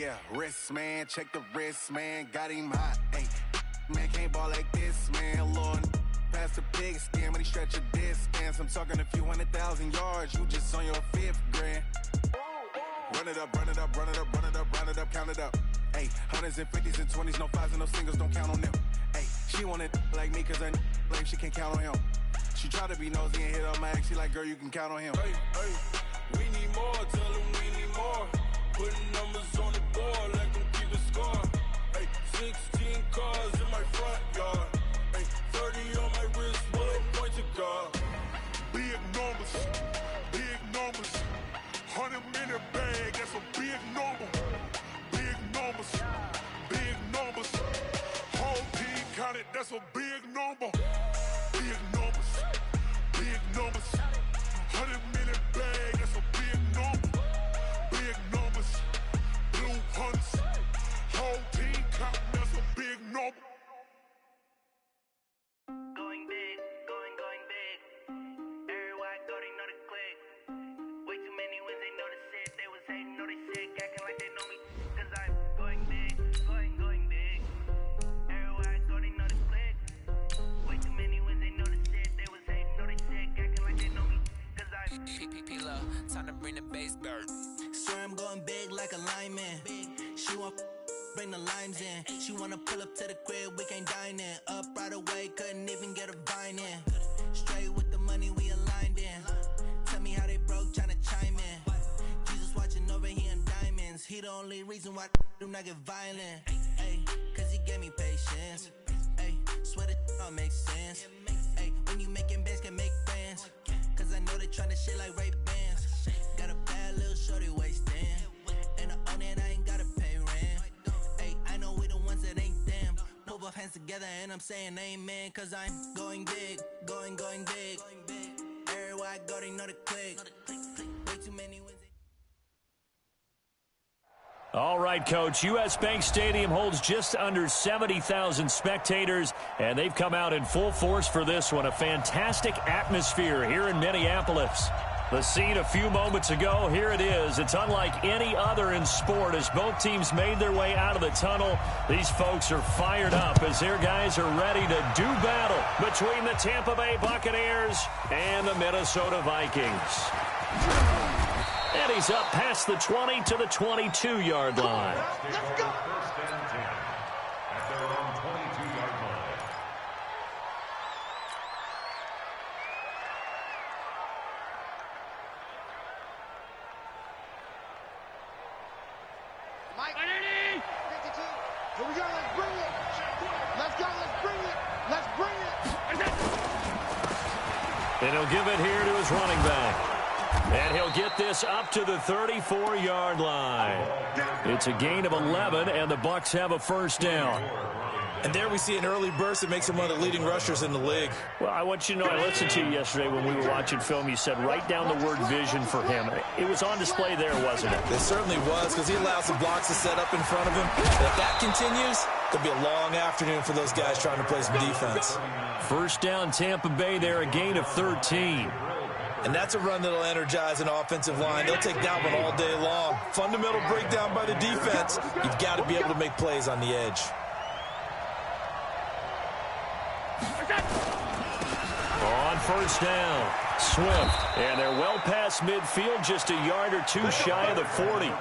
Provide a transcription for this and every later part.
Yeah, wrist, man, check the wrist, man, got him hot, ayy. Man, can't ball like this, man, Lord. Past the pig skin when he stretch a distance. I'm talking a few 100,000 yards, you just on your 5th grand. Run it up, run it up, run it up, run it up, run it up, count it up. Ayy, 100s and 50s and 20s, no 5s and no singles, don't count on them. Ayy, she want it like me cause her lame, she can't count on him. She try to be nosy and hit up my ex, she like, girl, you can count on him. Hey, hey, we need more, tell them we need more. Putting numbers on the board, let them keep a score. Hey, 16 cars in my front yard. Hey, 30 on my wrist, will point to God. Big numbers, big numbers. 100-minute bag, that's a big number. Big numbers, big numbers. Whole team counted, that's a big number. Big numbers, big numbers. 100-minute bag, that's a big number. Big numbers, blue hunts. Whole team counting, that's a big number. Going big, going big. Everywhere I go, they know the click. Way too many wins, they know the shit. They was hating, know they sick, acting like they know me. Cause I'm going big, going big. Everywhere I go, they know the click. Way too many wins, they know the shit. They was hating, know they sick, acting like they know me. Cause I'm P-P-P-Low, time to bring the bass back. Swear I'm going big like a lineman. She want bring the limes in. She wanna pull up to the crib, we can't dine in. Up right away, couldn't even get a vine in. Straight with the money we aligned in. Tell me how they broke, tryna chime in. Jesus watching over here in diamonds. He the only reason why do not get violent. Ay, cause he gave me patience. Ay, swear that all makes sense. Ay, when you making bands can make friends. Cause I know they tryna shit like Ray-Bans. Got a bad little shorty wasting. And I own it, I ain't gotta pay rent. Ay, I know we the ones that ain't them. Put both hands together and I'm saying amen. Cause I'm going big, going big. Everywhere I go, they know the click. Way too many wins. All right, Coach. U.S. Bank Stadium holds just under 70,000 spectators, and they've come out in full force for this one. A fantastic atmosphere here in Minneapolis. The scene a few moments ago, here it is. It's unlike any other in sport as both teams made their way out of the tunnel. These folks are fired up as their guys are ready to do battle between the Tampa Bay Buccaneers and the Minnesota Vikings. And he's up past the 20 to the 22-yard line. Let's go. Mike, 52. Here we go, let's bring it. Let's go, let's bring it. Let's bring it. And he'll give it here to his running back. And he'll get this up to the 34-yard line. It's a gain of 11, and the Bucs have a first down. And there we see an early burst that makes him one of the leading rushers in the league. Well, I want you to know, I listened to you yesterday when we were watching film. You said write down the word vision for him. It was on display there, wasn't it? It certainly was, because he allows the blocks to set up in front of him. If that continues, it'll be a long afternoon for those guys trying to play some defense. First down, Tampa Bay there, a gain of 13. And that's a run that'll energize an offensive line. They'll take that one all day long. Fundamental breakdown by the defense. You've got to be able to make plays on the edge. On first down, Swift. And they're well past midfield, just a yard or two shy of the 40.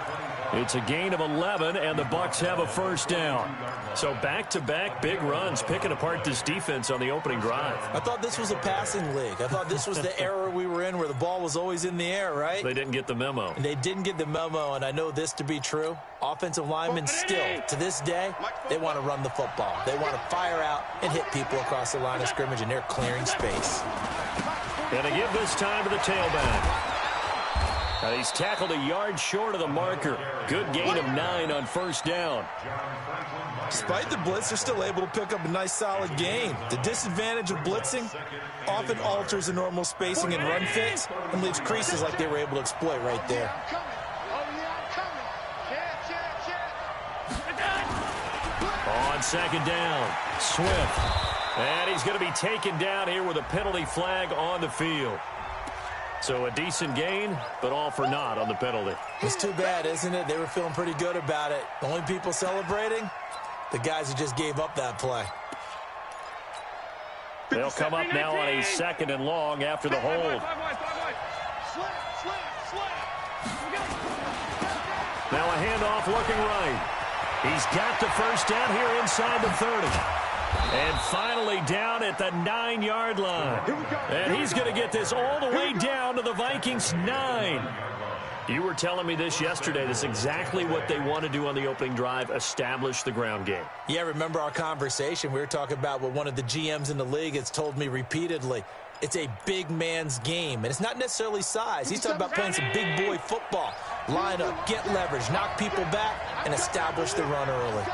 It's a gain of 11, and the Bucs have a first down. So back-to-back big runs, picking apart this defense on the opening drive. I thought this was a passing league. I thought this was the era we were in where the ball was always in the air, right? They didn't get the memo. They didn't get the memo, and I know this to be true. Offensive linemen still, to this day, they want to run the football. They want to fire out and hit people across the line of scrimmage, and they're clearing space. And they give this time to the tailback. And he's tackled a yard short of the marker. Good gain of 9 on first down. Despite the blitz, they're still able to pick up a nice, solid gain. The disadvantage of blitzing often alters the normal spacing and run fits and leaves creases like they were able to exploit right there. On second down, Swift. And he's going to be taken down here with a penalty flag on the field. So a decent gain, but all for naught on the penalty. It's too bad, isn't it? They were feeling pretty good about it. The only people celebrating, the guys who just gave up that play. They'll come up now on a 2nd and long after the hold. Now a handoff looking right. He's got the first down here inside the 30. And finally down at the 9-yard line. And he's going to get this all the way down to the Vikings' 9. You were telling me this yesterday. This is exactly what they want to do on the opening drive, establish the ground game. Yeah, remember our conversation? We were talking about what one of the GMs in the league has told me repeatedly. It's a big man's game, and it's not necessarily size. He's talking about playing some big boy football. Line up, get leverage, knock people back, and establish the run early.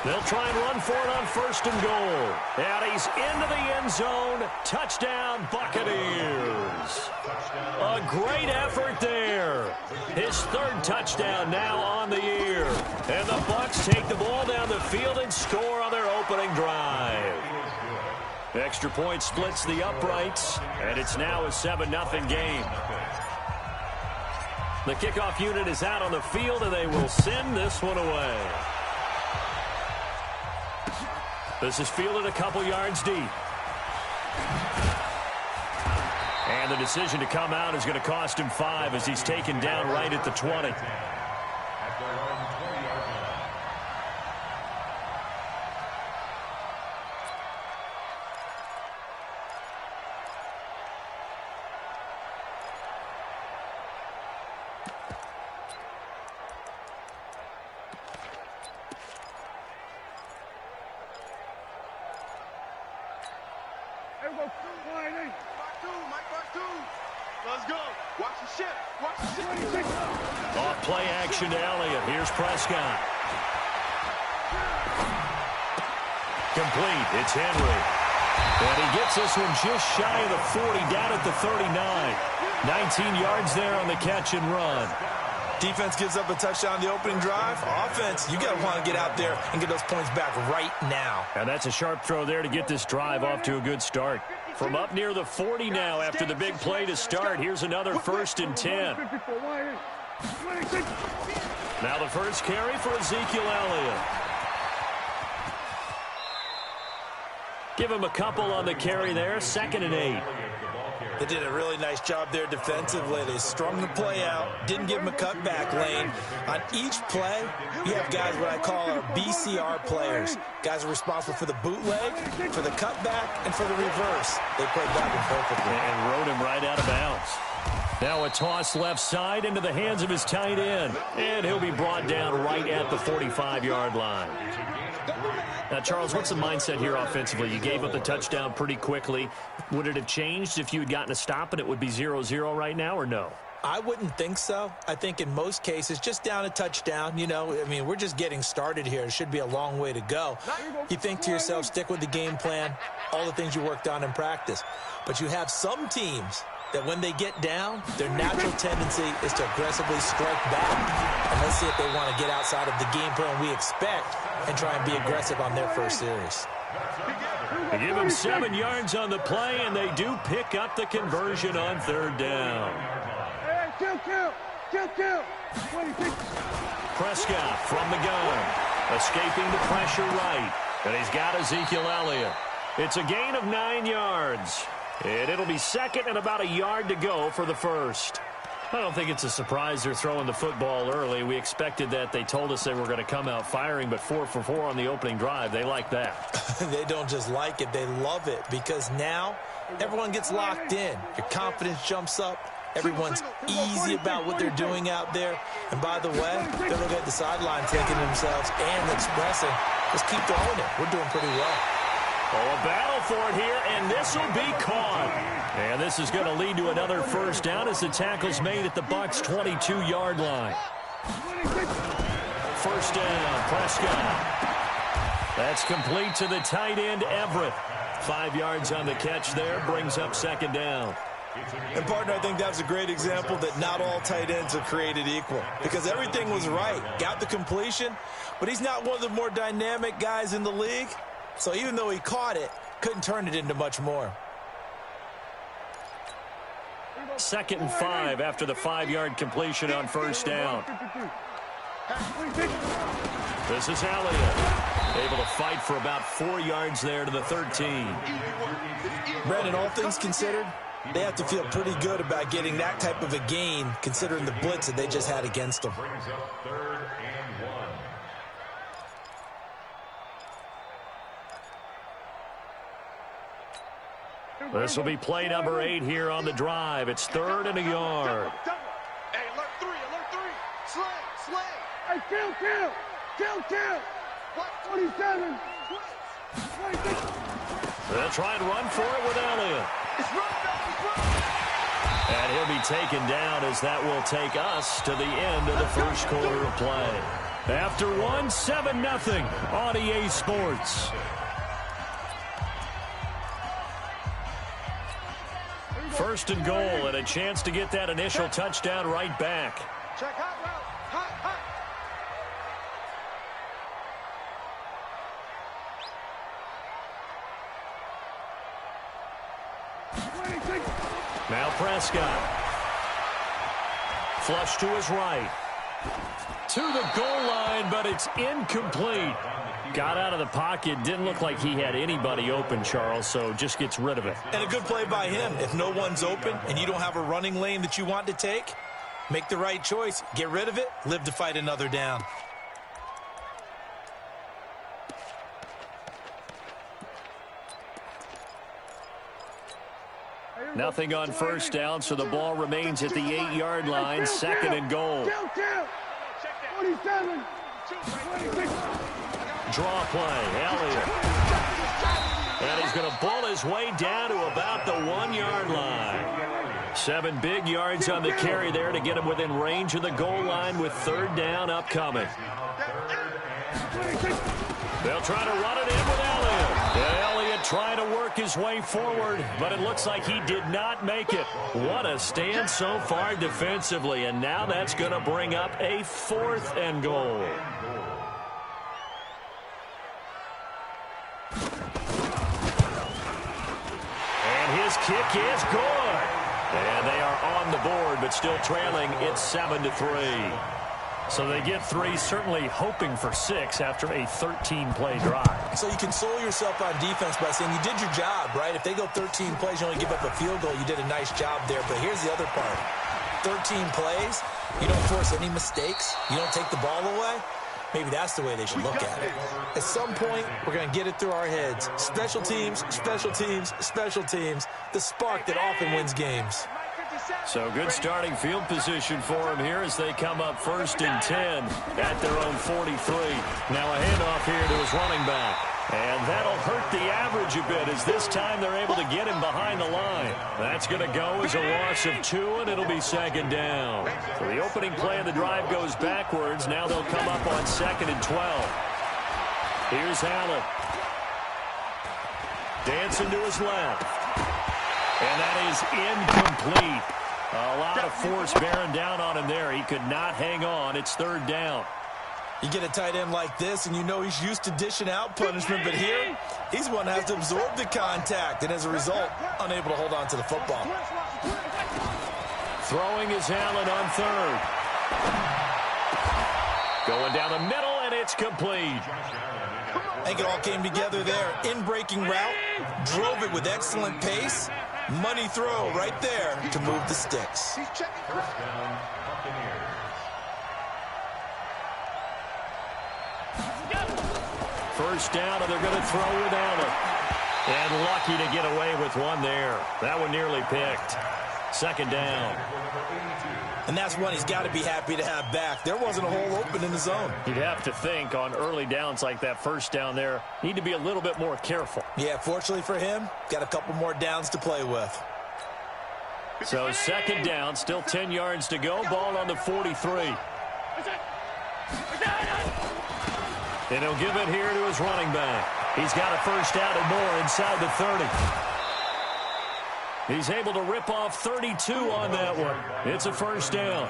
They'll try and run for it on 1st and goal. And he's into the end zone. Touchdown, Buccaneers. A great effort there. His 3rd touchdown now on the year. And the Bucs take the ball down the field and score on their opening drive. Extra point splits the uprights, and it's now a 7-0 game. The kickoff unit is out on the field, and they will send this one away. This is fielded a couple yards deep. And the decision to come out is going to cost him 5 as he's taken down right at the 20. Let's go. Watch the ship. Watch the ship. Off play action to Elliott. Here's Prescott. Complete. It's Henry. And he gets this one just shy of the 40, down at the 39. 19 yards there on the catch and run. Defense gives up a touchdown on the opening drive. Offense, you got to want to get out there and get those points back right now. And that's a sharp throw there to get this drive off to a good start. From up near the 40 now after the big play to start. Here's another 1st and 10. Now the first carry for Ezekiel Elliott. Give him a couple on the carry there. 2nd and 8. They did a really nice job there defensively. They strung the play out, didn't give him a cutback lane. On each play, you have guys what I call our BCR players. Guys are responsible for the bootleg, for the cutback, and for the reverse. They played that one perfectly. And rode him right out of bounds. Now a toss left side into the hands of his tight end. And he'll be brought down right at the 45-yard line. Now, Charles, what's the mindset here offensively? You gave up the touchdown pretty quickly. Would it have changed if you had gotten a stop and it would be 0-0 right now, or no? I wouldn't think so. I think in most cases, just down a touchdown, you know, I mean, we're just getting started here. It should be a long way to go. You think to yourself, stick with the game plan, all the things you worked on in practice. But you have some teams that when they get down, their natural tendency is to aggressively strike back. And let's see if they want to get outside of the game plan we expect and try and be aggressive on their first series. They give them 7 yards on the play, and they do pick up the conversion on 3rd down. Prescott from the gun, escaping the pressure right, and he's got Ezekiel Elliott. It's a gain of 9 yards, and it'll be 2nd and about a yard to go for the first. I don't think it's a surprise they're throwing the football early. We expected that. They told us they were going to come out firing, but 4 for 4 on the opening drive. They like that. They don't just like it, they love it, because now everyone gets locked in. Your confidence jumps up. Everyone's easy about what they're doing out there. And by the way, they're looking at the sideline thinking to themselves and expressing, just keep throwing it. We're doing pretty well. Oh, a battle for it here, and this will be caught. And this is going to lead to another first down as the tackle's made at the Bucs' 22-yard line. First down, Prescott. That's complete to the tight end, Everett. 5 yards on the catch there, brings up 2nd down. And, partner, I think that's a great example that not all tight ends are created equal, because everything was right. Got the completion, but he's not one of the more dynamic guys in the league. So even though he caught it, couldn't turn it into much more. 2nd and 5 after the 5-yard completion on first down. This is Elliott, able to fight for about 4 yards there to the 13. Brandon, all things considered, they have to feel pretty good about getting that type of a gain, considering the blitz that they just had against them. This will be play number 8 here on the drive. It's 3rd and a yard. Hey, alert 3, alert 3. Slay. Hey, kill. What? 27. 26. They'll try and run for it with Elliott. It's run. And he'll be taken down as that will take us to the end of the first quarter of play. After 7-0 on EA Sports. First and goal, and a chance to get that initial touchdown right back. Check hot route. Hot. Now Prescott. Flush to his right. To the goal line, but it's incomplete. Got out of the pocket. Didn't look like he had anybody open, Charles, so just gets rid of it. And a good play by him. If no one's open and you don't have a running lane that you want to take, make the right choice. Get rid of it. Live to fight another down. Nothing on first down, so the ball remains at the 8-yard line. 2nd and goal. 47. 26. Draw play, Elliott. And he's going to bull his way down to about the 1-yard line. 7 big yards on the carry there to get him within range of the goal line with 3rd down upcoming. They'll try to run it in with Elliott. Elliott trying to work his way forward, but it looks like he did not make it. What a stand so far defensively, and now that's going to bring up a 4th and goal. And his kick is good. And they are on the board, but still trailing. It's 7-3. So they get 3, certainly hoping for 6 after a 13-play drive. So you console yourself on defense by saying you did your job, right? If they go 13 plays, you only give up a field goal, you did a nice job there. But here's the other part. 13 plays, you don't force any mistakes, you don't take the ball away. Maybe that's the way they should look at it. At some point, we're going to get it through our heads. Special teams, special teams, special teams. The spark that often wins games. So good starting field position for him here as they come up 1st and 10 at their own 43. Now a handoff here to his running back. And that'll hurt the average a bit as this time they're able to get him behind the line. That's going to go as a loss of 2, and it'll be 2nd down. So the opening play of the drive goes backwards. Now they'll come up on 2nd and 12. Here's Allen. Dancing to his left. And that is incomplete. A lot of force bearing down on him there. He could not hang on. It's 3rd down. You get a tight end like this, and you know he's used to dishing out punishment, but here, he's one that has to absorb the contact, and as a result, unable to hold on to the football. Throwing is Allen on 3rd. Going down the middle, and it's complete. I think it all came together there. In-breaking route, drove it with excellent pace. Money throw right there to move the sticks. First down, and they're going to throw with Allen. And lucky to get away with one there. That one nearly picked. 2nd down. And that's one he's got to be happy to have back. There wasn't a hole open in the zone. You'd have to think on early downs like that first down there, need to be a little bit more careful. Yeah, fortunately for him, got a couple more downs to play with. So 2nd down, still 10 yards to go. Ball on the 43. And he'll give it here to his running back. He's got a first down and more inside the 30. He's able to rip off 32 on that one. It's a first down.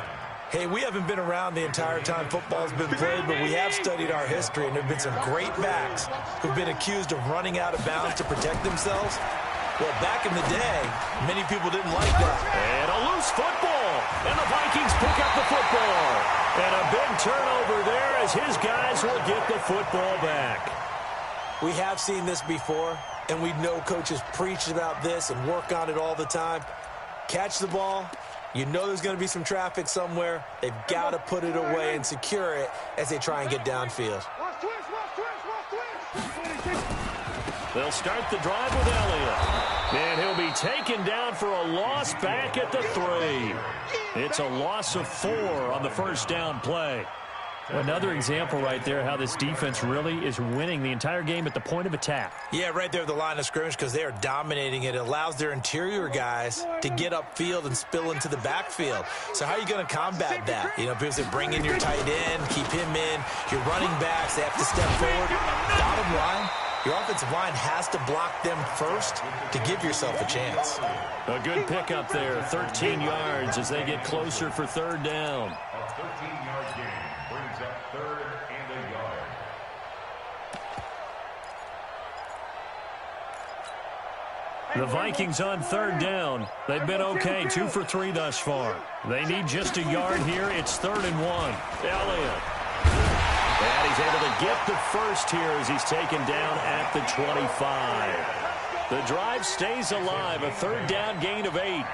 Hey, we haven't been around the entire time football's been played, but we have studied our history, and there have been some great backs who've been accused of running out of bounds to protect themselves. Well, back in the day, many people didn't like that. And a loose football. And the Vikings pick up the football. And a big turnover there as his guys will get the football back. We have seen this before, and we know coaches preach about this and work on it all the time. Catch the ball. You know there's going to be some traffic somewhere. They've got to put it away and secure it as they try and get downfield. They'll start the drive with Elliott. And he'll be taken down for a loss back at the 3. It's a loss of 4 on the first down play. Another example right there how this defense really is winning the entire game at the point of attack. Yeah, right there at the line of scrimmage because they are dominating it. It allows their interior guys to get upfield and spill into the backfield. So how are you going to combat that? You know, because they bring in your tight end, keep him in. Your running backs, they have to step forward. Bottom line, your offensive line has to block them first to give yourself a chance. A good pickup there, 13 yards as they get closer for third down. A 13-yard gain brings up 3rd and a yard. The Vikings on third down. They've been okay, 2 for 3 thus far. They need just a yard here. It's 3rd and 1. Elliott. And he's able to get the first here as he's taken down at the 25. The drive stays alive, a third down gain of 8.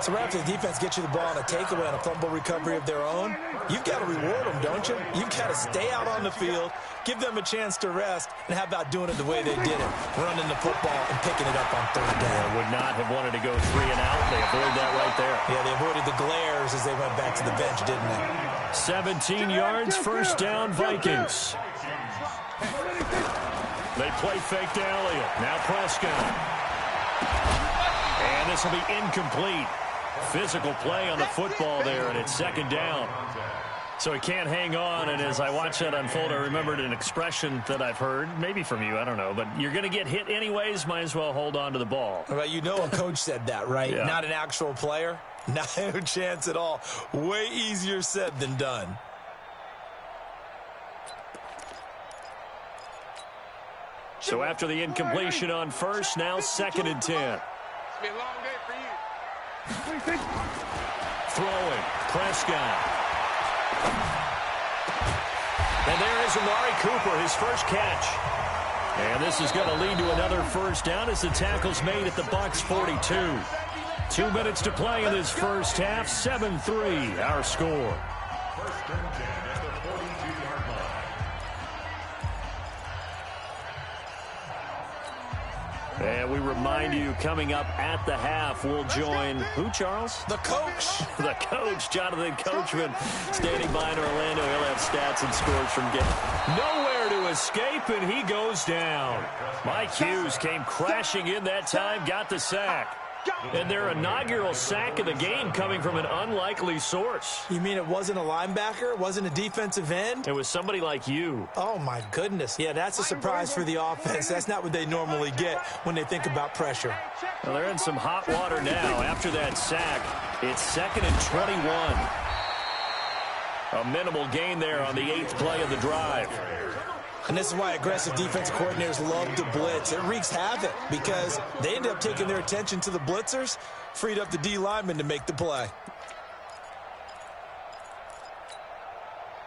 So right after the defense gets you the ball on a takeaway and a fumble recovery of their own, you've got to reward them, don't you? You've got to stay out on the field, give them a chance to rest, and how about doing it the way they did it, running the football and picking it up on third down. They would not have wanted to go 3 and out. They avoided that right there. Yeah, they avoided the glares as they went back to the bench, didn't they? 17 yards, first down, Vikings. They play fake to Elliott. Now Prescott. And this will be incomplete. Physical play on the football there, and it's second down. So he can't hang on, and as I watch that unfold, I remembered an expression that I've heard, maybe from you, I don't know, but you're going to get hit anyways, might as well hold on to the ball. Well, you know a coach said that, right? Yeah. Not an actual player. Not a chance at all. Way easier said than done. So after the incompletion on first, now 2nd and 10. It's been a long day for you. Throwing, Prescott. And there is Amari Cooper, his first catch. And this is going to lead to another first down as the tackle's made at the Bucs 42. 2 minutes to play in this first half, 7-3, our score. First and 10 at the 42-yard line. And we remind you, coming up at the half, we'll join, who, Charles? The coach. The coach, Jonathan Coachman, standing by in Orlando. He'll have stats and scores from game. Nowhere to escape, and he goes down. Mike Hughes came crashing in that time, got the sack. And their inaugural sack of the game coming from an unlikely source. You mean it wasn't a linebacker? It wasn't a defensive end? It was somebody like you. Oh, my goodness. Yeah, that's a surprise for the offense. That's not what they normally get when they think about pressure. Well, they're in some hot water now. After that sack, it's 2nd and 21. A minimal gain there on the 8th play of the drive. And this is why aggressive defensive coordinators love to blitz. It wreaks havoc because they end up taking their attention to the blitzers, freed up the D lineman to make the play.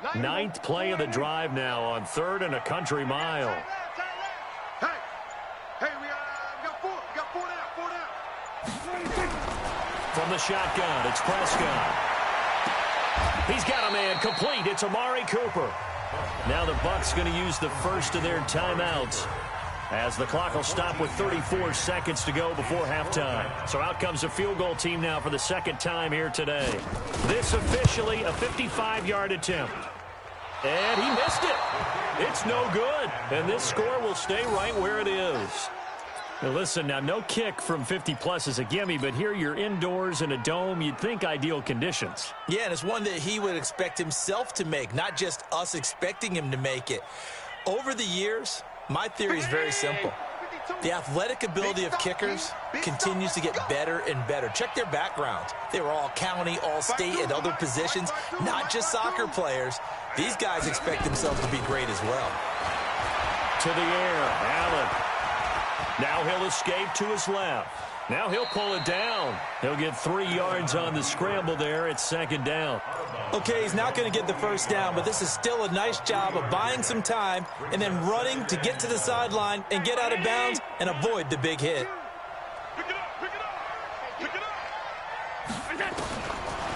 9th play of the drive now on 3rd and a country mile. Hey, we got 4 down. From the shotgun, it's Prescott. He's got a man complete. It's Amari Cooper. Now the Bucs going to use the first of their timeouts as the clock will stop with 34 seconds to go before halftime. So out comes a field goal team now for the second time here today. This officially a 55-yard attempt. And he missed it. It's no good. And this score will stay right where it is. Now listen, now no kick from 50-plus is a gimme, but here you're indoors in a dome. You'd think ideal conditions. Yeah, and it's one that he would expect himself to make, not just us expecting him to make it. Over the years, my theory is very simple. The athletic ability of kickers continues to get better and better. Check their backgrounds. They were all county, all state, and other positions, not just soccer players. These guys expect themselves to be great as well. To the air, Allen. Now he'll escape to his left. Now he'll pull it down. He'll get 3 yards on the scramble there. It's second down. Okay, he's not going to get the first down, but this is still a nice job of buying some time and then running to get to the sideline and get out of bounds and avoid the big hit.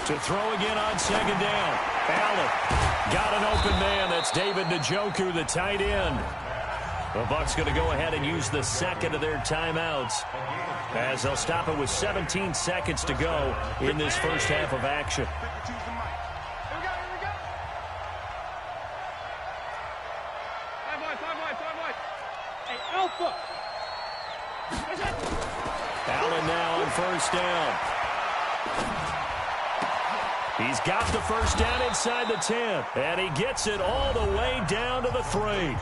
To throw again on second down. Allen got an open man. That's David Njoku, the tight end. The Bucs going to go ahead and use the second of their timeouts as they'll stop it with 17 seconds to go in this first half of action. Allen now on first down. He's got the first down inside the 10, and he gets it all the way down to the 3.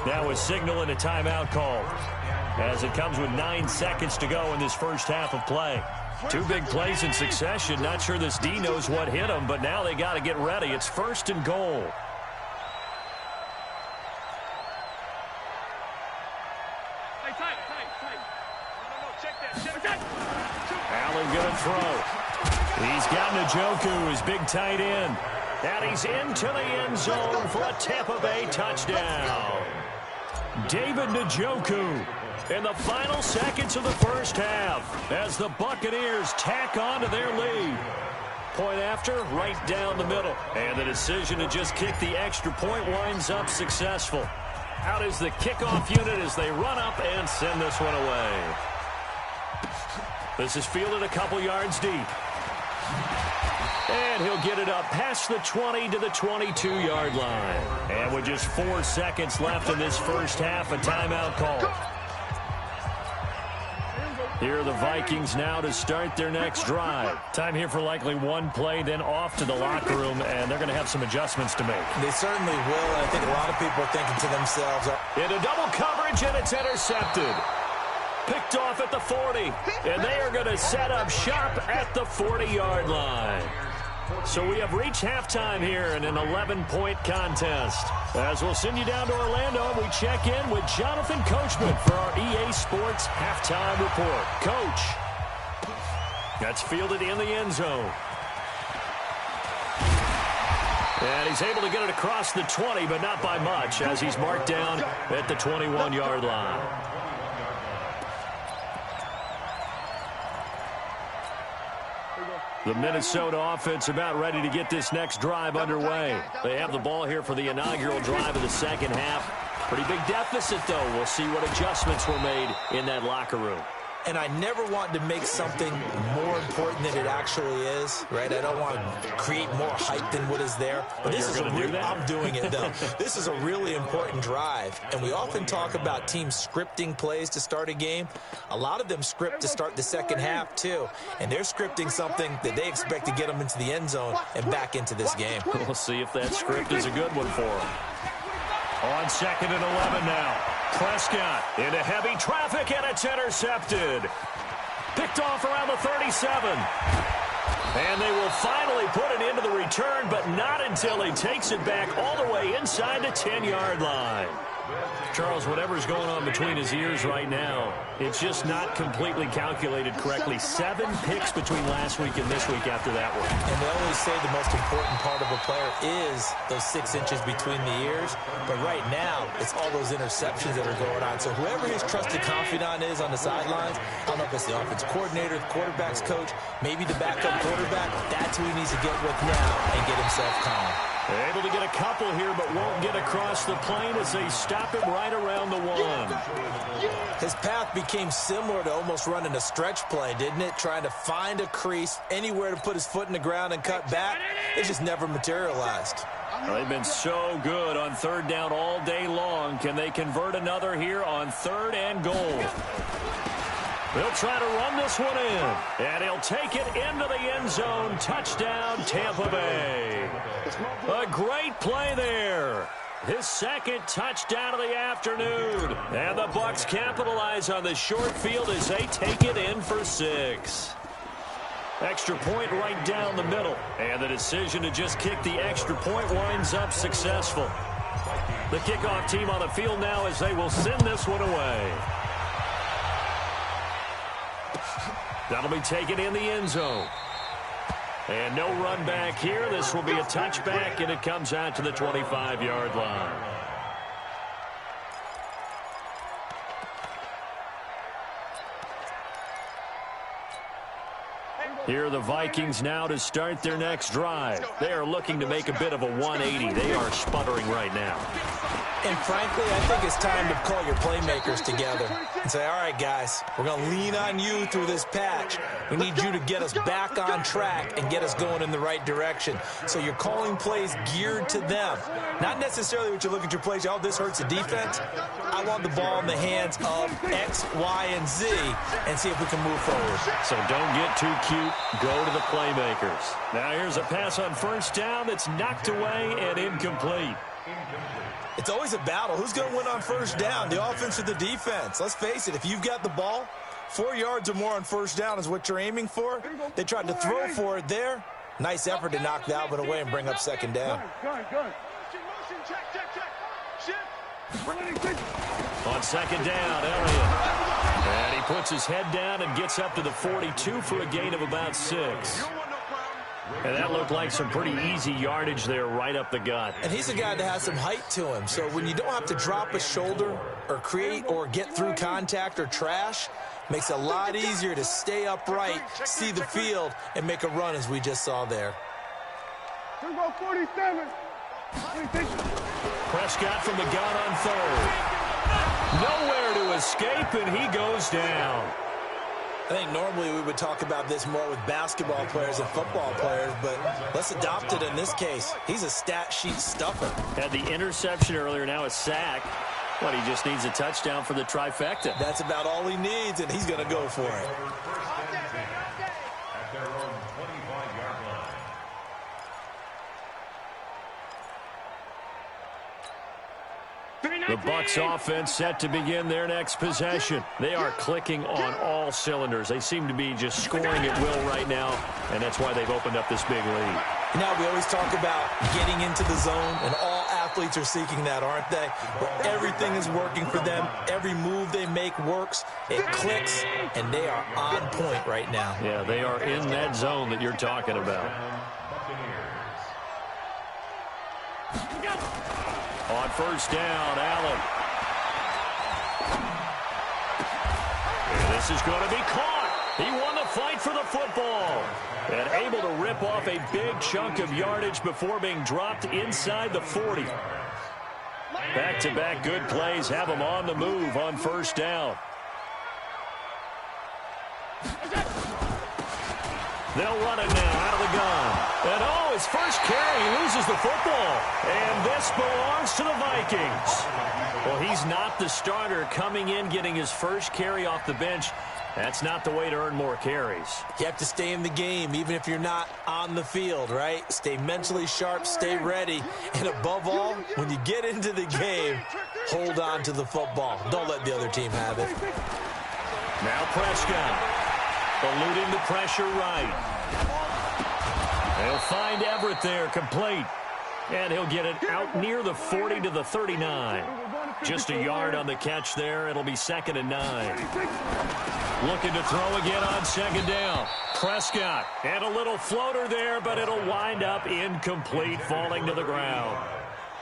Now a signal and a timeout call as it comes with 9 seconds to go in this first half of play. 2 big plays in succession. Not sure this D knows what hit him, but now they got to get ready. It's first and goal. Allen going to throw. He's got Njoku, his big tight end. And he's into the end zone for a Tampa Bay touchdown. David Njoku in the final seconds of the first half as the Buccaneers tack on to their lead. Point after, right down the middle. And the decision to just kick the extra point winds up successful. Out is the kickoff unit as they run up and send this one away. This is fielded a couple yards deep. And he'll get it up past the 20 to the 22-yard line. And with just 4 seconds left in this first half, a timeout call. Here are the Vikings now to start their next drive. Time here for likely one play, then off to the locker room, and they're going to have some adjustments to make. They certainly will, and I think a lot of people are thinking to themselves, into double coverage, and it's intercepted. Picked off at the 40, and they are going to set up shop at the 40-yard line. So we have reached halftime here in an 11-point contest. As we'll send you down to Orlando, we check in with Jonathan Coachman for our EA Sports Halftime Report. Coach, that's fielded in the end zone. And he's able to get it across the 20, but not by much, as he's marked down at the 21-yard line. The Minnesota offense about ready to get this next drive underway. They have the ball here for the inaugural drive of the second half. Pretty big deficit, though. We'll see what adjustments were made in that locker room. And I never want to make something more important than it actually is, right? I don't want to create more hype than what is there. But this is I'm doing it, though. This is a really important drive. And we often talk about teams scripting plays to start a game. A lot of them script to start the second half, too. And they're scripting something that they expect to get them into the end zone and back into this game. We'll see if that script is a good one for them. On 2nd and 11 now. Prescott into heavy traffic, and it's intercepted. Picked off around the 37. And they will finally put it into the return, but not until he takes it back all the way inside the 10-yard line. Charles, whatever's going on between his ears right now, it's just not completely calculated correctly. 7 picks between last week and this week after that one. And they always say the most important part of a player is those 6 inches between the ears. But right now, it's all those interceptions that are going on. So whoever his trusted confidant is on the sidelines, I don't know if it's the offense coordinator, the quarterback's coach, maybe the backup quarterback, that's who he needs to get with now and get himself calm. Able to get a couple here, but won't get across the plane as they stop him right around the 1. His path became similar to almost running a stretch play, didn't it? Trying to find a crease, anywhere to put his foot in the ground and cut back. It just never materialized. Well, they've been so good on 3rd down all day long. Can they convert another here on 3rd and goal? They'll try to run this one in, and he'll take it into the end zone. Touchdown, Tampa Bay. A great play there. His 2nd touchdown of the afternoon. And the Bucs capitalize on the short field as they take it in for 6. Extra point right down the middle. And the decision to just kick the extra point winds up successful. The kickoff team on the field now as they will send this one away. That'll be taken in the end zone. And no run back here. This will be a touchback, and it comes out to the 25-yard line. Here are the Vikings now to start their next drive. They are looking to make a bit of a 180. They are sputtering right now. And frankly, I think it's time to call your playmakers together and say, all right, guys, we're going to lean on you through this patch. We need you to get us back on track and get us going in the right direction. So you're calling plays geared to them. Not necessarily what you look at your plays, oh, this hurts the defense. I want the ball in the hands of X, Y, and Z and see if we can move forward. So don't get too cute. Go to the playmakers. Now here's a pass on first down that's knocked away and incomplete. It's always a battle. Who's going to win on first down, the offense or the defense? Let's face it, if you've got the ball, 4 yards or more on first down is what you're aiming for. They tried to throw for it there. Nice effort to knock that one away and bring up second down. On second down, Elliott. And he puts his head down and gets up to the 42 for a gain of about 6. And that looked like some pretty easy yardage there right up the gut. And he's a guy that has some height to him. So when you don't have to drop a shoulder or create or get through contact or trash, makes it a lot easier to stay upright, see the field, and make a run as we just saw there. 47. Prescott from the gun on third. Nowhere to escape, and he goes down. I think normally we would talk about this more with basketball players and football players, but let's adopt it in this case. He's a stat sheet stuffer. Had the interception earlier, now a sack. But he just needs a touchdown for the trifecta. That's about all he needs, and he's going to go for it. At their own 25-yard line. The Bucs offense set to begin their next possession. They are clicking on all cylinders. They seem to be just scoring at will right now, and that's why they've opened up this big lead. Now, we always talk about getting into the zone, and all athletes are seeking that, aren't they? Where everything is working for them. Every move they make works. It clicks, and they are on point right now. Yeah, they are in that zone that you're talking about. On first down, Allen. And this is going to be caught. He won the fight for the football. And able to rip off a big chunk of yardage before being dropped inside the 40. Back-to-back good plays have him on the move on first down. They'll run it now out of the gun. And oh, his first carry, he loses the football. And this belongs to the Vikings. Well, he's not the starter coming in, getting his first carry off the bench. That's not the way to earn more carries. You have to stay in the game, even if you're not on the field, right? Stay mentally sharp, stay ready. And above all, when you get into the game, hold on to the football. Don't let the other team have it. Now Prescott. Eluding the pressure right. They'll find Everett there, complete. And he'll get it out near the 40 to the 39. Just a yard on the catch there. It'll be 2nd and 9. Looking to throw again on second down. Prescott. And a little floater there, but it'll wind up incomplete, falling to the ground.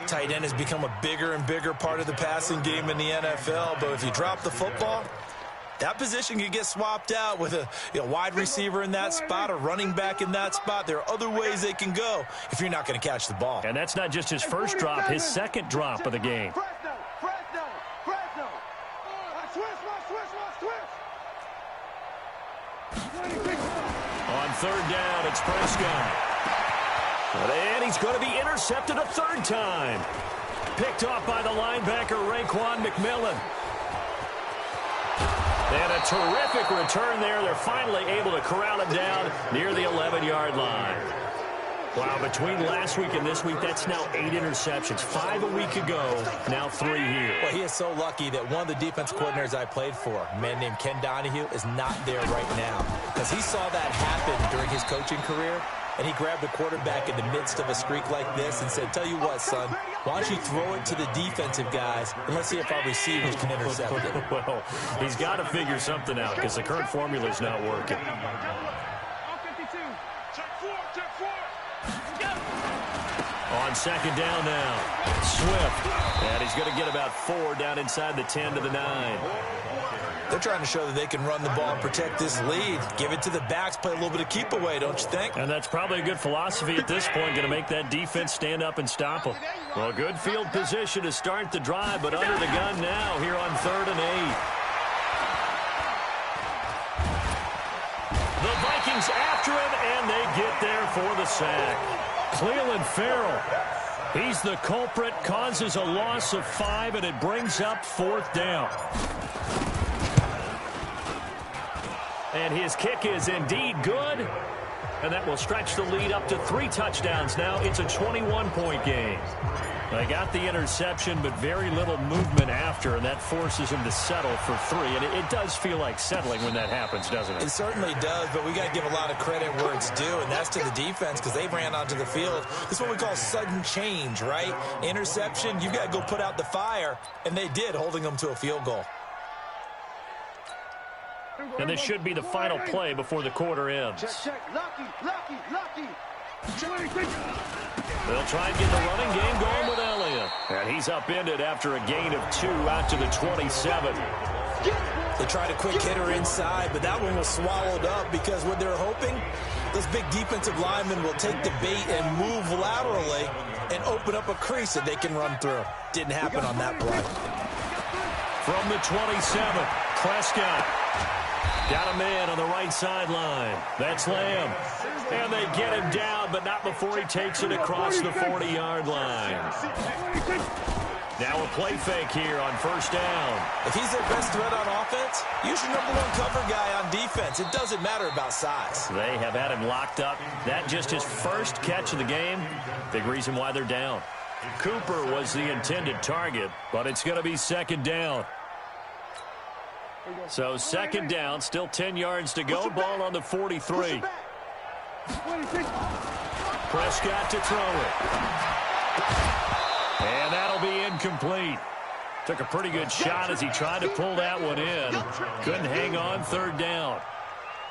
Tight end has become a bigger and bigger part of the passing game in the NFL, but if you drop the football, that position can get swapped out with a wide receiver in that spot, a running back in that spot. There are other ways they can go if you're not going to catch the ball. And that's not just his first drop, his second drop of the game. On third down, it's Prescott. And he's going to be intercepted a third time. Picked off by the linebacker, Raekwon McMillan. And a terrific return there. They're finally able to corral it down near the 11-yard line. Wow, between last week and this week, that's now 8 interceptions. 5 a week ago, now 3 here. Well, he is so lucky that one of the defense coordinators I played for, a man named Ken Donahue, is not there right now. Because he saw that happen during his coaching career, and he grabbed the quarterback in the midst of a streak like this and said, tell you what, son, why don't you throw it to the defensive guys, and let's see if our receivers can intercept it. Well, he's got to figure something out because the current formula is not working. On second down now, Swift, and he's going to get about 4 down inside the 10 to the 9. They're trying to show that they can run the ball and protect this lead. Give it to the backs, play a little bit of keep away, don't you think? And that's probably a good philosophy at this point, going to make that defense stand up and stop them. Well, good field position to start the drive, but under the gun now here on 3rd and 8. The Vikings after him, and they get there for the sack. Cleveland Farrell, he's the culprit, causes a loss of 5, and it brings up 4th down. And his kick is indeed good, and that will stretch the lead up to 3 touchdowns now. It's a 21-point game. They got the interception, but very little movement after, and that forces him to settle for 3. And it does feel like settling when that happens, doesn't it? It certainly does, but we got to give a lot of credit where it's due, and that's to the defense because they ran onto the field. This is what we call sudden change, right? Interception, you got to go put out the fire, and they did, holding them to a field goal. And this should be the final play before the quarter ends. Check. Lucky. They'll try and get the running game going with Elliott. And he's upended after a gain of 2 out to the 27. They tried a quick hitter inside, but that one was swallowed up because what they're hoping, those big defensive linemen will take the bait and move laterally and open up a crease that they can run through. Didn't happen on that play. From the 27, Prescott. Got a man on the right sideline. That's Lamb. And they get him down, but not before he takes it across the 40-yard line. Now a play fake here on 1st down. If he's their best threat on offense, use your #1 cover guy on defense. It doesn't matter about size. They have had him locked up. That just his first catch of the game. Big reason why they're down. Cooper was the intended target, but it's going to be 2nd down. So 2nd down, still 10 yards to go. Ball on the 43. Prescott to throw it. And that'll be incomplete. Took a pretty good shot as he tried to pull that one in. Couldn't hang on 3rd down.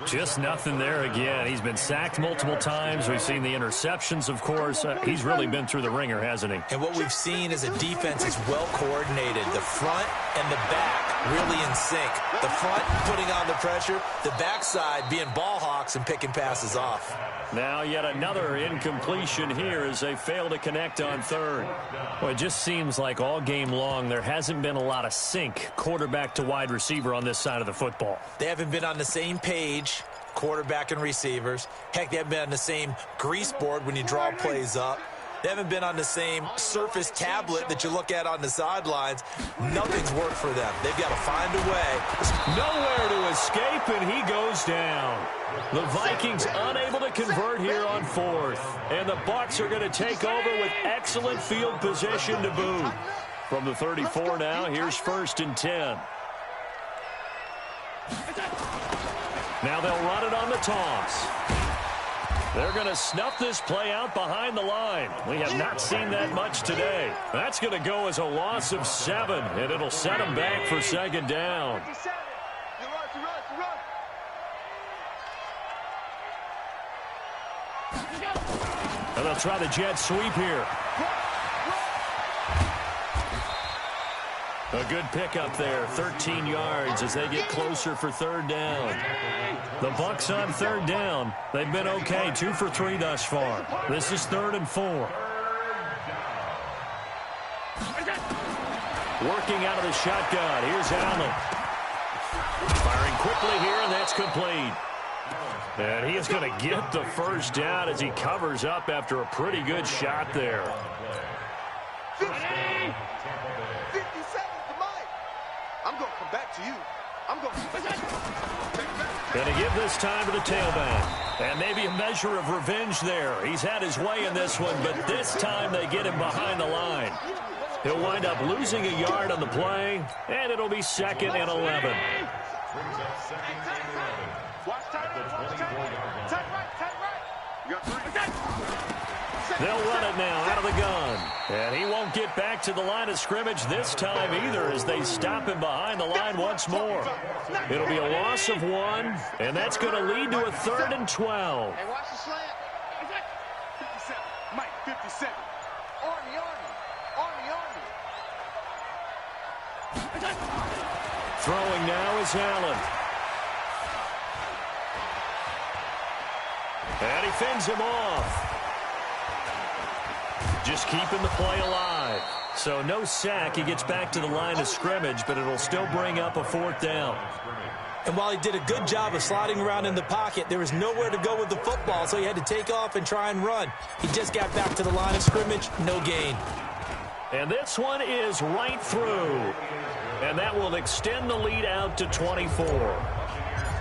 Just nothing there again. He's been sacked multiple times. We've seen the interceptions, of course. He's really been through the ringer, hasn't he? And what we've seen is a defense is well coordinated. The front and the back really in sync. The front putting on the pressure, the backside being ball hawks and picking passes off. Now yet another incompletion here as they fail to connect on 3rd. Well, it just seems like all game long there hasn't been a lot of sync quarterback to wide receiver on this side of the football. They haven't been on the same page, quarterback and receivers. Heck, they haven't been on the same grease board when you draw plays up. They haven't been on the same surface tablet that you look at on the sidelines. Nothing's worked for them. They've got to find a way. Nowhere to escape, and he goes down. The Vikings unable to convert here on 4th. And the Bucs are going to take over with excellent field position to boot. From the 34 now, here's 1st and 10. Now they'll run it on the toss. They're going to snuff this play out behind the line. We have not seen that much today. That's going to go as a loss of 7, and it'll set them back for 2nd down. And they'll try the jet sweep here. A good pickup there, 13 yards as they get closer for 3rd down. The Bucs on 3rd down. They've been okay, 2 for 3 thus far. This is 3rd and 4. Working out of the shotgun. Here's Allen. Firing quickly here, and that's complete. And he is going to get the 1st down as he covers up after a pretty good shot there. 50 seconds to Mike. I'm going to come back to you. I'm going to come back to you. Going to give this time to the tailback. And maybe a measure of revenge there. He's had his way in this one, but this time they get him behind the line. He'll wind up losing a yard on the play, and it'll be 2nd and 11. Watch tight right. You got 3. They'll run it now out of the gun. And he won't get back to the line of scrimmage this time either as they stop him behind the line once more. It'll be a loss of 1, and that's going to lead to a 3rd and 12. Hey, watch the slant. 57. Mike, 57. Army. Throwing now is Allen. And he fends him off. Just keeping the play alive. So no sack. He gets back to the line of scrimmage, but it'll still bring up a 4th down. And while he did a good job of sliding around in the pocket, there was nowhere to go with the football, so he had to take off and try and run. He just got back to the line of scrimmage, no gain. And this one is right through. And that will extend the lead out to 24.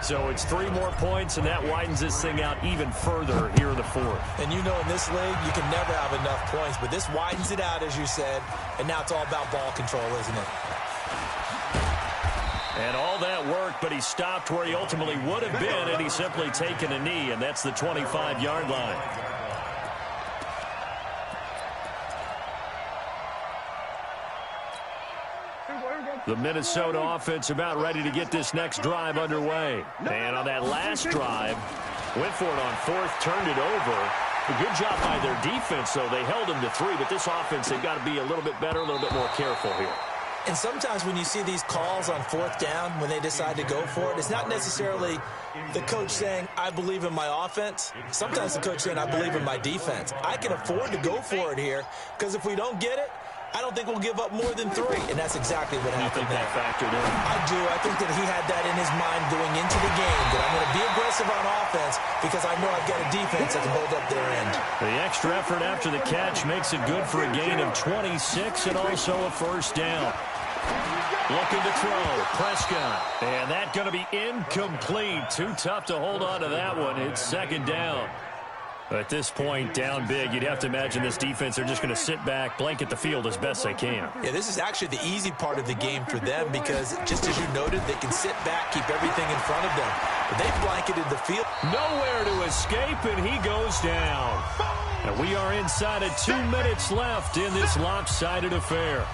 So it's 3 more points, and that widens this thing out even further here in the 4th. And you know in this league, you can never have enough points, but this widens it out, as you said, and now it's all about ball control, isn't it? And all that work, but he stopped where he ultimately would have been, and he's simply taken a knee, and that's the 25-yard line. The Minnesota offense about ready to get this next drive underway. And on that last drive, went for it on 4th, turned it over. A good job by their defense, though. They held them to 3, but this offense, they've got to be a little bit better, a little bit more careful here. And sometimes when you see these calls on 4th down, when they decide to go for it, it's not necessarily the coach saying, I believe in my offense. Sometimes the coach saying, I believe in my defense. I can afford to go for it here, because if we don't get it, I don't think we'll give up more than 3, and that's exactly what happened there. You think that factored in? I do. I think that he had that in his mind going into the game, that I'm going to be aggressive on offense because I know I've got a defense that can hold up their end. The extra effort after the catch makes it good for a gain of 26 and also a 1st down. Looking to throw, Prescott. And that's going to be incomplete. Too tough to hold on to that one. It's 2nd down. At this point, down big, you'd have to imagine this defense, they're just going to sit back, blanket the field as best they can. Yeah, this is actually the easy part of the game for them because, just as you noted, they can sit back, keep everything in front of them. But they blanketed the field. Nowhere to escape, and he goes down. And we are inside of 2 minutes left in this lopsided affair.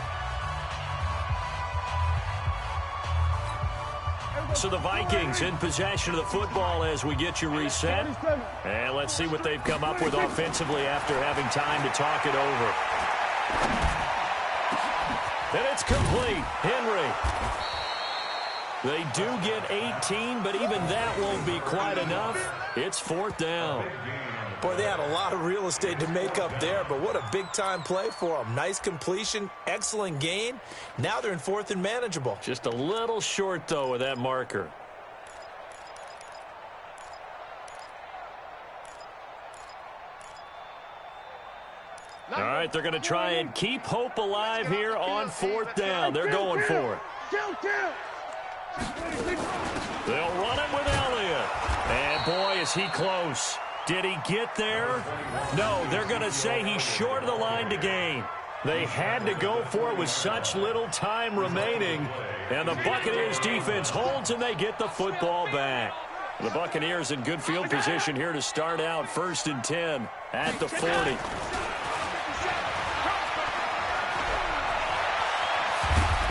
So the Vikings in possession of the football as we get you reset. And let's see what they've come up with offensively after having time to talk it over. And it's complete. Henry. They do get 18, but even that won't be quite enough. It's 4th down. Boy, they had a lot of real estate to make up there, but what a big-time play for them. Nice completion, excellent gain. Now they're in 4th and manageable. Just a little short, though, with that marker. All right, they're going to try and keep hope alive here on 4th down. They're going for it. They'll run it with Elliott. And, boy, is he close. Did he get there? No, they're going to say he's short of the line to gain. They had to go for it with such little time remaining. And the Buccaneers defense holds and they get the football back. The Buccaneers in good field position here to start out 1st and 10 at the 40.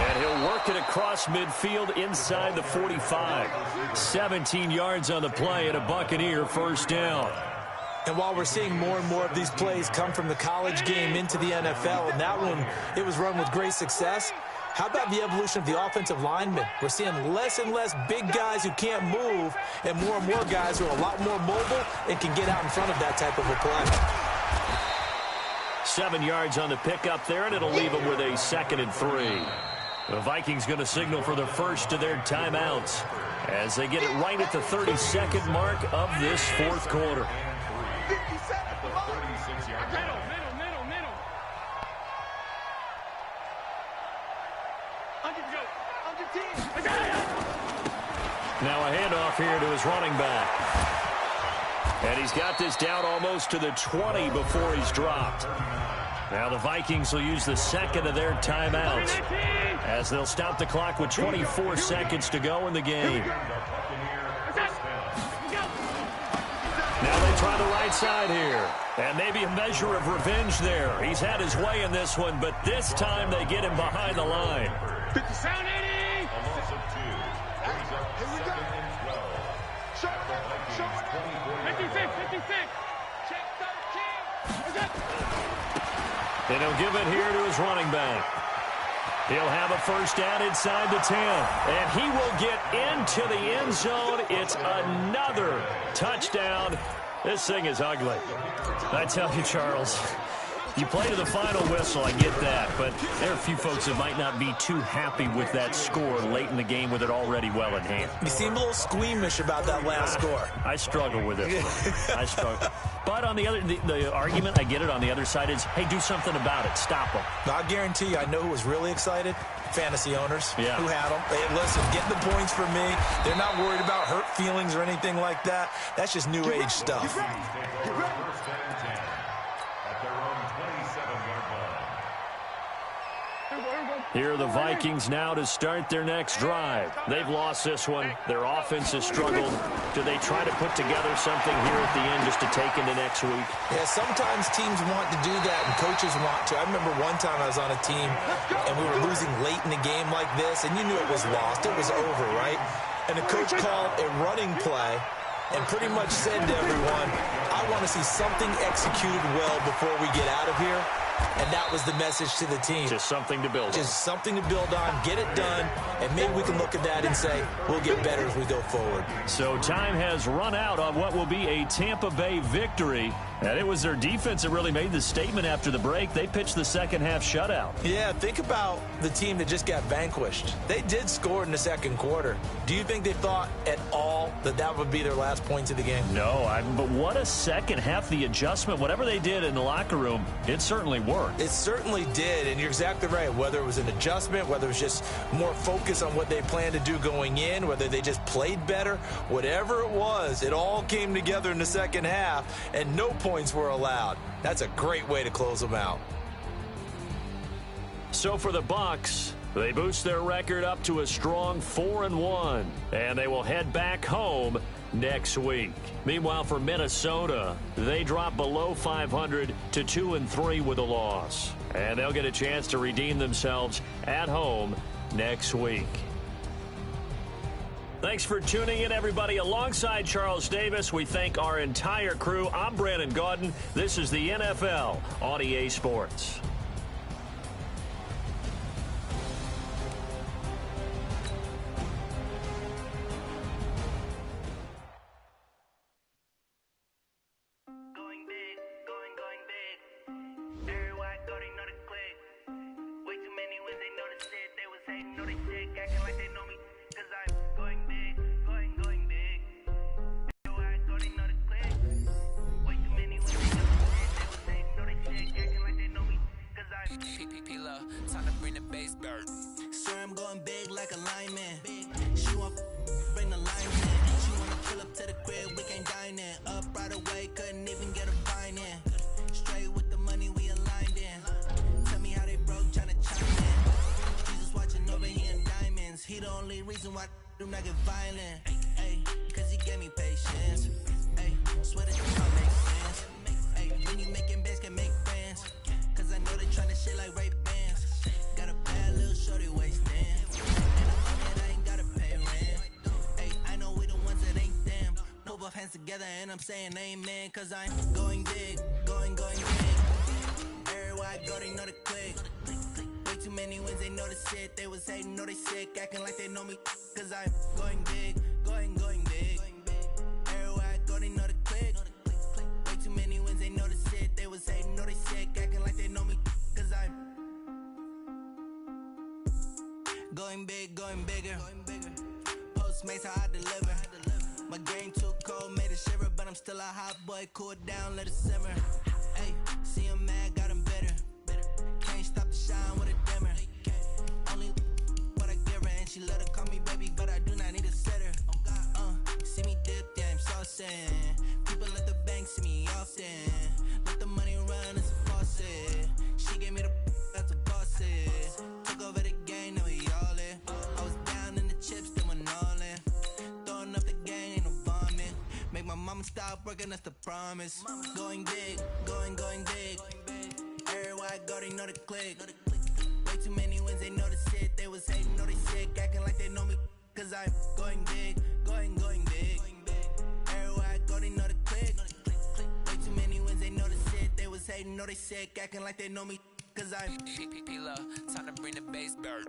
And he'll work it across midfield inside the 45. 17 yards on the play and a Buccaneer 1st down. And while we're seeing more and more of these plays come from the college game into the NFL, and that one, it was run with great success, how about the evolution of the offensive linemen? We're seeing less and less big guys who can't move and more guys who are a lot more mobile and can get out in front of that type of a play. 7 yards on the pickup there, and it'll leave them with a 2nd and 3. The Vikings going to signal for the first of their timeouts as they get it right at the 32nd mark of this 4th quarter. Now a handoff here to his running back. And he's got this down almost to the 20 before he's dropped. Now the Vikings will use the 2nd of their timeouts as they'll stop the clock with 24 seconds to go in the game. Now they try the right side here. And maybe a measure of revenge there. He's had his way in this one, but this time they get him behind the line. Sound 80! A loss of 2. Brings up Here we go. 2nd and 12. Show it. 56. Check 13. And he'll give it here to his running back. He'll have a first down inside the 10. And he will get into the end zone. It's another touchdown. This thing is ugly. I tell you, Charles, you play to the final whistle, I get that. But there are a few folks that might not be too happy with that score late in the game with it already well in hand. You seem a little squeamish about that last score. I struggle with it. I struggle. But on the other, the argument, I get it, on the other side is, hey, do something about it. Stop them. I guarantee you, I know who was really excited. Fantasy owners who had them. Hey, listen, get the points for me. They're not worried about hurt feelings or anything like that. That's just new age stuff. First and 10 at their own 27-yard line. Here are the Vikings now to start their next drive. They've lost this one. Their offense has struggled. Do they try to put together something here at the end just to take into next week? Yeah, sometimes teams want to do that and coaches want to. I remember one time I was on a team and we were losing late in the game like this, and you knew it was lost. It was over, right? And the coach called a running play and pretty much said to everyone, I want to see something executed well before we get out of here. And that was the message to the team. Just something to build on. Just something to build on, get it done, and maybe we can look at that and say, we'll get better as we go forward. So time has run out on what will be a Tampa Bay victory. And it was their defense that really made the statement after the break. They pitched the second half shutout. Yeah, think about the team that just got vanquished. They did score in the second quarter. Do you think they thought at all that that would be their last points of the game? No, but what a second half. The adjustment, whatever they did in the locker room, it certainly worked. It certainly did, and you're exactly right. Whether it was an adjustment, whether it was just more focus on what they planned to do going in, whether they just played better, whatever it was, it all came together in the second half, and no points were allowed. That's a great way to close them out. So for the Bucs, they boost their record up to a strong 4-1, and they will head back home next week. Meanwhile, for Minnesota, they drop below 500 to 2-3 with a loss, and they'll get a chance to redeem themselves at home next week. Thanks for tuning in, everybody. Alongside Charles Davis, we thank our entire crew. I'm Brandon Gaudin. This is the NFL on EA Sports. Going big, going big. Everywhere I go, they know the click. Way too many wins, they know the shit. They was hating, know they sick, acting like they know me. Cause I'm going big, going big. Everywhere I go, they know the click. Way too many wins, they know the shit. They was hating, know they sick, acting like they know me. Cause I'm P-P-P-Love, time to bring the bass bird. Swear I'm going big like a lineman. She want bring the lines in. She wanna pull up to the crib, we can't dine in. Up right away, couldn't even get a vine in. Straight with the money we aligned in. Tell me how they broke, tryna chime in. Jesus watching over here in diamonds. He the only reason why do not get violent. Ay, cause he gave me patience. Ay, swear that don't make sense. Ay, when you making bands can make friends. Cause I know they tryna shit like Ray Bans. Got a bad little shorty waist in. And I'm on it, I ain't gotta pay rent. Ay, I know we the ones that ain't them. Put both hands together and I'm saying amen. Cause I'm going big, going big. Everywhere I go, they know the click. Way too many wins, they know the shit. They was hating, know they sick, acting like they know me. Cause I'm going big, going big. Everywhere I go, they know the click. Way too many wins, they know the shit. They was hating, know they sick, acting like they know me. Cause I'm going big, going bigger. Postmates how I deliver. My game too cold, made it shiver, but I'm still a hot boy. Cool it down, let it simmer. Hey, see him mad, got him bitter. Can't stop the shine with a dimmer. Only what I give her, and she let her call me baby, but I do not need a sitter. See me dip, yeah, I'm saucing. People at the bank see me often. Let the money run, it's a faucet. She gave me the that's a boss it. Took over the game, now we all in. I was down in the chips, then went all in. Throwing up the game, ain't no vomit. Make my mama stop working, that's the promise. Going big, going big. Everywhere I go, they know the click. Way too many wins, they know the shit. They was hating, know they sick, acting like they know me. Cause I'm going big, going big. Everywhere I go, they know the click. Way too many wins, they know the shit. They was hating, know they sick, acting like they know me. Cause I'm P-Lo, time to bring the bass bird.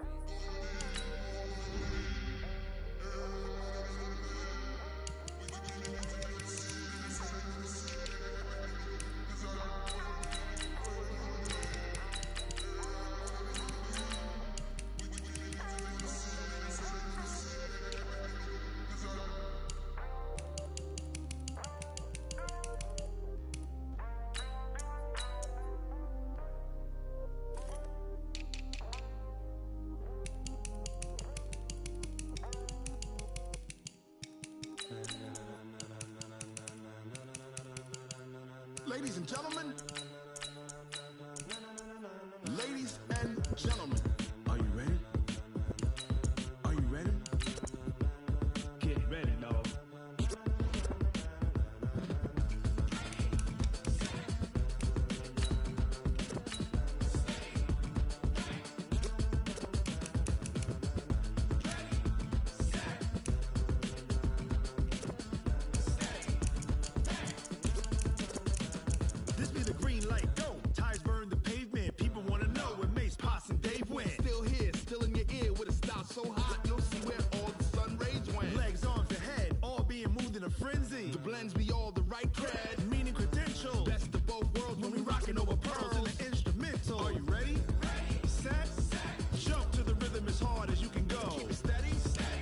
Ladies and gentlemen, ladies and gentlemen, are you ready? Are you ready? Get ready, dog. This be the green light, go. Tires burn the pavement. People wanna know where Mace, Potts, and Dave went. Still here, still in your ear with a style so hot, you'll see where all the sun rays went. Legs, arms, and head, all being moved in a frenzy. The blends be all the right cred, meaning credentials. Best of both worlds when we rockin' over pearls in the instrumental. Are you ready? Set, jump to the rhythm as hard as you can go. Keep it steady,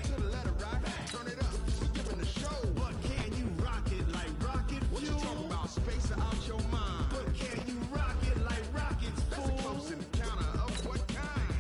to the letter right, turn it up, we're giving the show. But can you rock it like rocket fuel? What you talking about, space out your mind? But can you rock it like rockets, fool? That's a close encounter of what kind?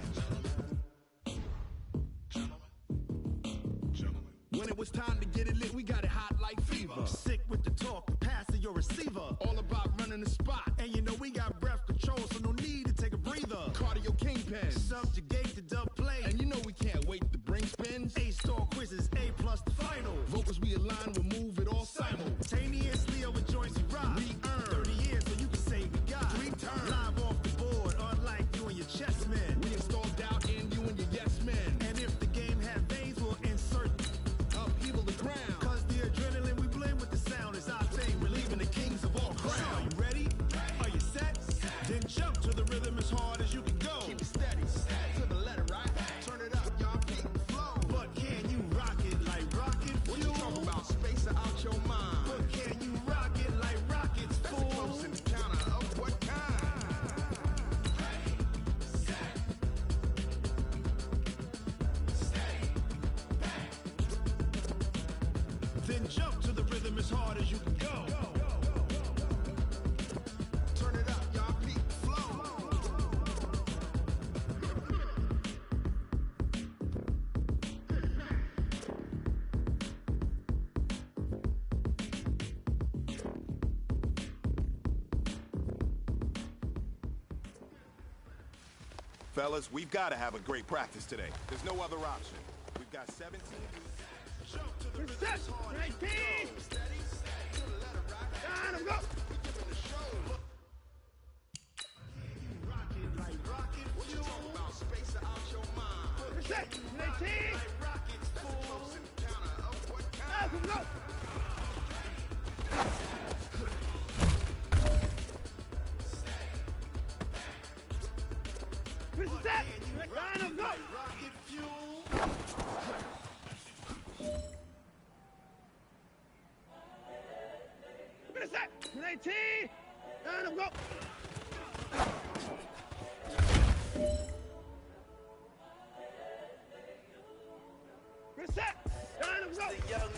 Gentlemen. When it was time to get it lit, we got it hot like fever. Sick with the talk, pass to your receiver. All about running the spot, and you know we got breath control, so no need to take a breather. Cardio kingpin, subjugate the dub play, and you know we can't wait to bring spins. A-star quizzes, A+ the final. Vocals we align, we'll move it all simultaneously over joints we rock. We earn 30 years, so you can say we got 3 turns. Live off the board, unlike you and your chess men. We install doubt in you and your yes men. And if the game had veins, we'll insert upheaval the ground. Cause the adrenaline we blend with the sound is our thing, relieving the kings of all crowns. Are you ready? Are you set? Then jump to the rhythm as hard as you can go. Keep it steady, to the letter right. Turn it up, y'all keep the flow. But can you rock it like rocket fuel? What you talking about, space out your mind? But can you rock it like rockets, fool? That's a close encounter of what kind? Then jump to the rhythm as hard as you can go. Turn it up, y'all keep the flow. Fellas, we've got to have a great practice today. There's no other option. We've got 17 Jump to the rhythm as hard as you can go. Steady, to the letter right. Down and go. We giving the show. Can you rock it like rocket fuel? What you talking about, space out your mind? Can you rock it like rockets, fool? That's a close encounter of what kind? Let's go. This is that. Round of go. Rocket fuel. This is that. 19. Round of go. This is that. Round of go. The young,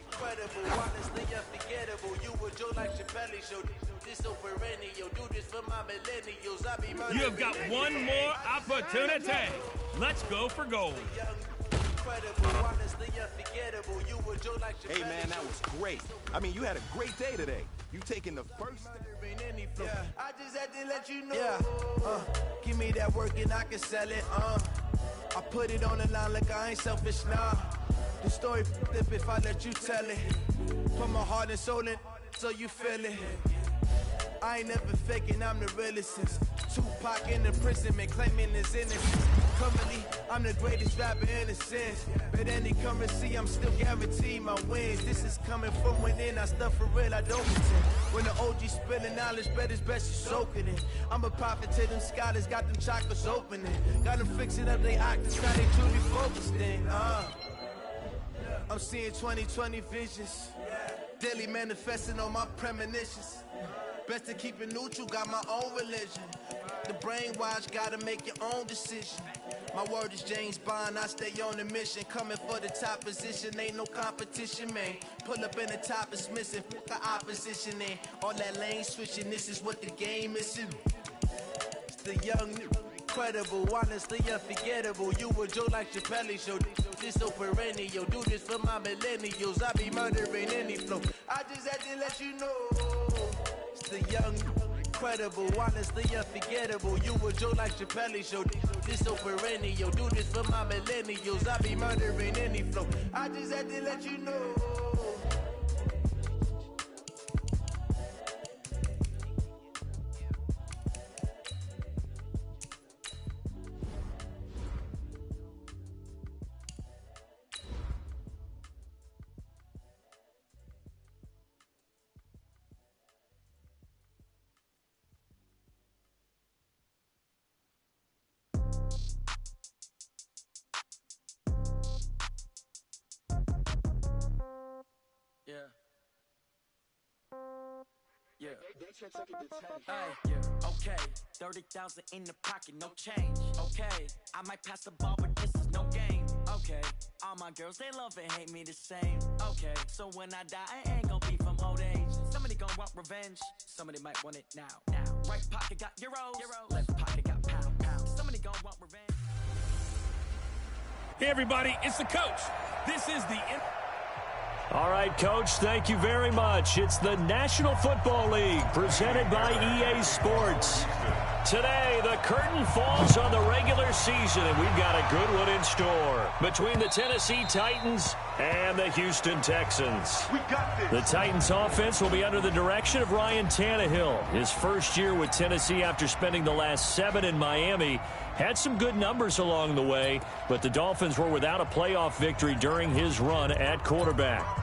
incredible, honestly unforgettable. You were Joe like Chappelle show. This so perennial. Do this for my millennials. I be murdering. You have got one more opportunity. Let's go for gold. Incredible, honestly unforgettable. You were Joe like Chappelle. Hey, man, that was great. I mean, you had a great day today. You taking the first step. Yeah, I just had to let you know. Yeah, give me that work and I can sell it. I put it on the line like I ain't selfish, nah. The story flip if I let you tell it. Put my heart and soul in. so you feel it. I ain't never faking, I'm the realest since Tupac in the prison, man, claiming his innocence. Currently, I'm the greatest rapper in a sense. But any currency, I'm still guaranteed my wins. This is coming from within, I stuff for real, I don't pretend. When the OG spilling knowledge, bet it's best you soak it in. I'm a prophet to them scholars, got them chakras opening. Got them fixing up they octaves, now they truly focused in. I'm seeing 2020 visions. Daily manifesting on my premonitions. Best to keep it neutral, got my own religion. The brainwash, gotta make your own decision. My word is James Bond, I stay on the mission. Coming for the top position, ain't no competition, man. Pull up in the top, it's missing, fuck the opposition, and all that lane switching, this is what the game is. It's the young, incredible, honestly unforgettable. You a Joe like Chappelle show, this so perennial. Do this for my millennials, I be murdering any flow. I just had to let you know. The young, incredible, honestly unforgettable. You a Joe like Chappelle show, this so perennial. Do this for my millennials, I be murdering any flow. I just had to let you know. Okay, 30,000 in the pocket, no change. Okay, I might pass the ball, but this is no game. Okay, all my girls, they love and hate me the same. Okay, so when I die, I ain't gonna be from old age. Somebody gonna want revenge, somebody might want it now. Right pocket got euros, left pocket got pound. Somebody gonna want revenge. Hey, everybody, it's the coach. This is the... All right, Coach, thank you very much. It's the National Football League presented by EA Sports. Today, the curtain falls on the regular season, and we've got a good one in store between the Tennessee Titans and the Houston Texans. We got this. The Titans offense will be under the direction of Ryan Tannehill. His first year with Tennessee after spending the last 7 in Miami. Had some good numbers along the way, but the Dolphins were without a playoff victory during his run at quarterback.